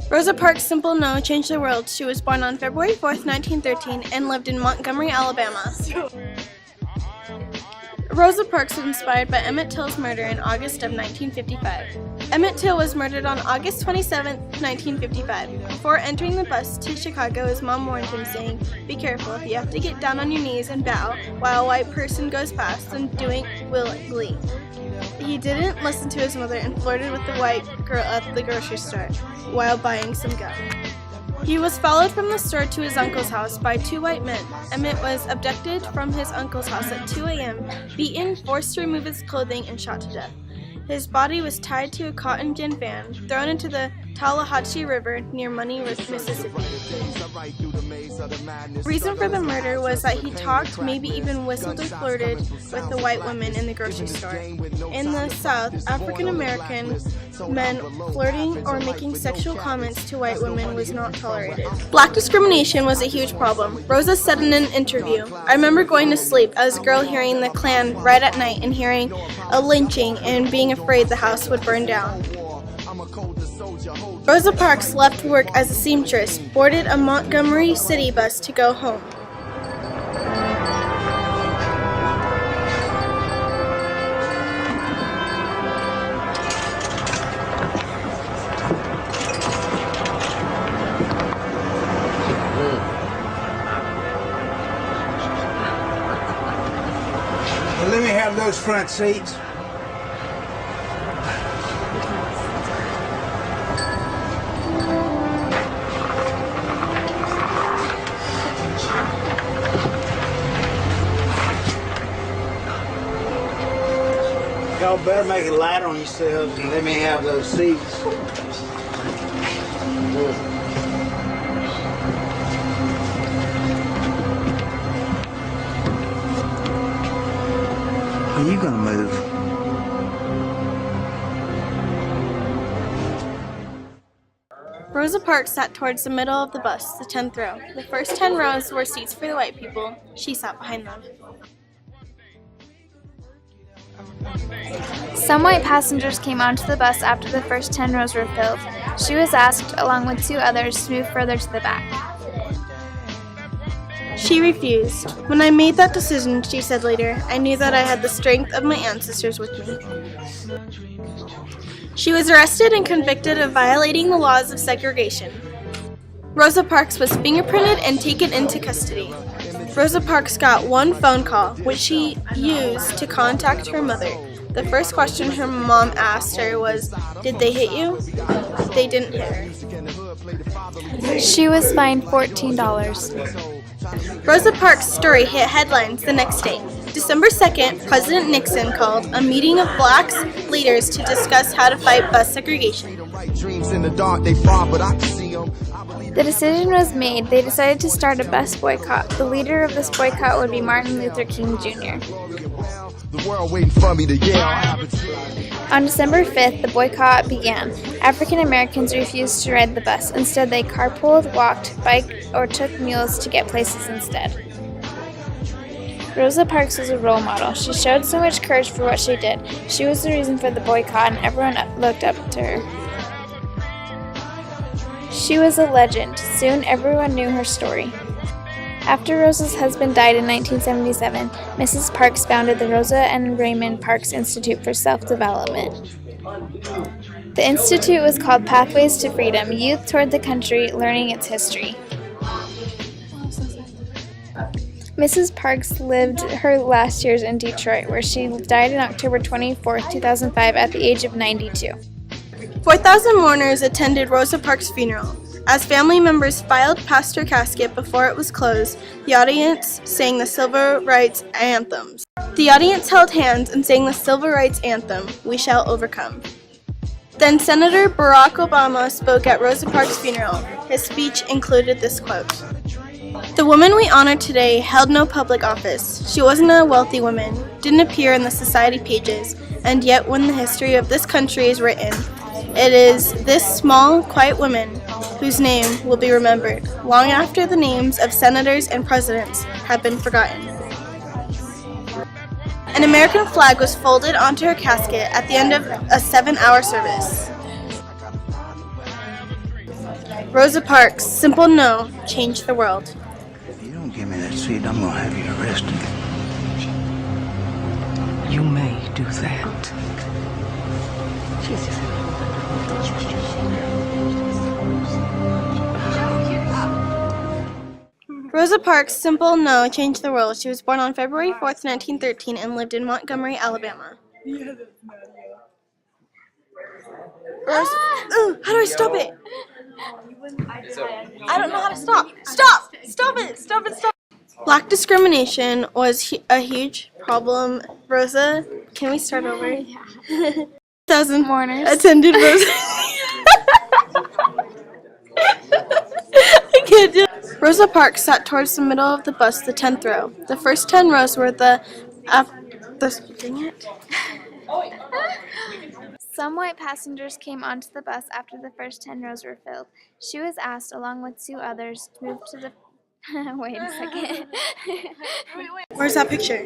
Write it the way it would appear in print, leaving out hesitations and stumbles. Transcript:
Rosa Parks' simple no changed the world. She was born on February 4th, 1913, and lived in Montgomery, Alabama. Rosa Parks was inspired by Emmett Till's murder in August of 1955. Emmett Till was murdered on August 27, 1955. Before entering the bus to Chicago, his mom warned him, saying, "Be careful, you have to get down on your knees and bow while a white person goes past and do it willingly." He didn't listen to his mother and flirted with the white girl at the grocery store while buying some gum. He was followed from the store to his uncle's house by two white men. Emmett was abducted from his uncle's house at 2 a.m., beaten, forced to remove his clothing, and shot to death. His body was tied to a cotton gin van, thrown into the Tallahatchie River near Money, Mississippi. The reason for the murder was that he talked, maybe even whistled or flirted with the white woman in the grocery store. In the South, African American men flirting or making sexual comments to white women was not tolerated. Black discrimination was a huge problem. Rosa said in an interview, "I remember going to sleep as a girl hearing the Klan right at night and hearing a lynching and being afraid the house would burn down." Rosa Parks left work as a seamstress, boarded a Montgomery city bus to go home. Well, let me have those front seats. Y'all better make it light on yourselves and let me have those seats. Are you gonna move? Rosa Parks sat towards the middle of the bus, the 10th row. The first 10 rows were seats for the white people. She sat behind them. Some white passengers came onto the bus after the first 10 rows were filled. She was asked, along with two others, to move further to the back. She refused. "When I made that decision," she said later, "I knew that I had the strength of my ancestors with me." She was arrested and convicted of violating the laws of segregation. Rosa Parks was fingerprinted and taken into custody. Rosa Parks got one phone call, which she used to contact her mother. The first question her mom asked her was, "Did they hit you?" They didn't hit her. She was fined $14. Rosa Parks' story hit headlines the next day. December 2nd, President Nixon called a meeting of Black leaders to discuss how to fight bus segregation. The decision was made. They decided to start a bus boycott. The leader of this boycott would be Martin Luther King Jr. On December 5th, the boycott began. African Americans refused to ride the bus. Instead, they carpooled, walked, biked, or took mules to get places instead. Rosa Parks was a role model. She showed so much courage for what she did. She was the reason for the boycott, and everyone looked up to her. She was a legend. Soon, everyone knew her story. After Rosa's husband died in 1977, Mrs. Parks founded the Rosa and Raymond Parks Institute for Self-Development. The institute was called Pathways to Freedom, Youth Toward the Country, Learning Its History. Mrs. Parks lived her last years in Detroit, where she died on October 24, 2005, at the age of 92. 4,000 mourners attended Rosa Parks' funeral. As family members filed past her casket before it was closed, the audience sang the Civil Rights anthems. The audience held hands and sang the Civil Rights Anthem, "We Shall Overcome." Then Senator Barack Obama spoke at Rosa Parks' funeral. His speech included this quote: "The woman we honor today held no public office. She wasn't a wealthy woman, didn't appear in the society pages, and yet when the history of this country is written, it is this small, quiet woman whose name will be remembered long after the names of senators and presidents have been forgotten." An American flag was folded onto her casket at the end of a 7-hour service. Rosa Parks, simple no, changed the world. If you don't give me that seat, I'm gonna have you arrested. You may do that. Rosa Parks' simple no changed the world. She was born on February 4th, 1913, and lived in Montgomery, Alabama. How do I stop it? I don't know how to stop. Stop! Stop it! Stop it! Stop! Black discrimination was a huge problem. Rosa, can we start over? Yeah. 1,000 Mourners attended Rosa. I can't do it. Rosa Parks sat towards the middle of the bus, the 10th row. The first 10 rows were dang it. Some white passengers came onto the bus after the first 10 rows were filled. She was asked, along with 2 others, to move to the... Wait a second. Where's that picture?